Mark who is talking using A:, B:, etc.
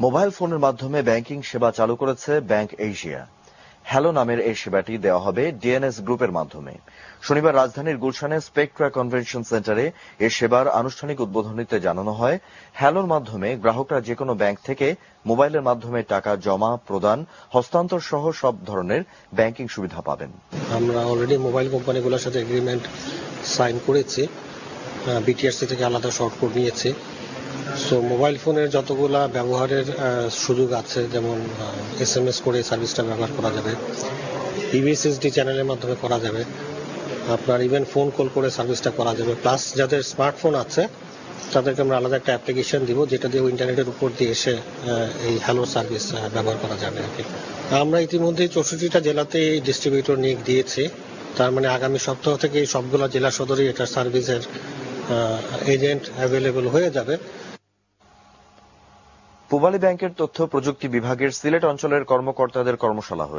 A: Mobile ফোনের মাধ্যমে banking সেবা চালু করেছে ব্যাংক এশিয়া। হ্যালো নামের এই সেবাটি দেওয়া হবে ডিএনএস গ্রুপের মাধ্যমে। শনিবার রাজধানীর গুলশানে স্পেকট্রা কনভেনশন সেন্টারে এ সেবার আনুষ্ঠানিক উদ্বোধনীতে জানানো হয়, হ্যালোর মাধ্যমে গ্রাহকরা যেকোনো ব্যাংক থেকে মোবাইলের মাধ্যমে টাকা জমা, প্রদান, হস্তান্তর সহ সব ধরনের ব্যাংকিং সুবিধা পাবেন।
B: আমরা অলরেডি মোবাইল কোম্পানিগুলোর সাথে এগ্রিমেন্ট সাইন করেছি, বিটিআরসি থেকে আলাদা শর্ট কোড নিয়েছে। সো মোবাইল ফোনের যতগুলা ব্যবহারের সুযোগ আছে, যেমন SMS করে সার্ভিসটা ব্যবহার করা যাবে, ইউএসএসডি চ্যানেলের মাধ্যমে করা যাবে, আপনার ইভেন ফোন কল করে সার্ভিসটা করা যাবে। প্লাস যাদের স্মার্টফোন আছে তাদেরকে আমরা আলাদা একটা অ্যাপ্লিকেশন দিব, যেটা দিয়ে ইন্টারনেটের উপর দিয়ে এসে এই হ্যালো সার্ভিস ব্যবহার করা যাবে আর কি। আমরা ইতিমধ্যে 64টা জেলাতে ডিস্ট্রিবিউটর নিয়োগ দিয়েছি। তার মানে আগামী সপ্তাহ থেকে সবগুলো জেলা সদরে এটা সার্ভিসের এজেন্ট অ্যাভেলেবল হয়ে যাবে।
A: পূবালী ব্যাংকের তথ্য প্রযুক্তি বিভাগের সিলেট অঞ্চলের কর্মকর্তাদের কর্মশালা হয়েছে।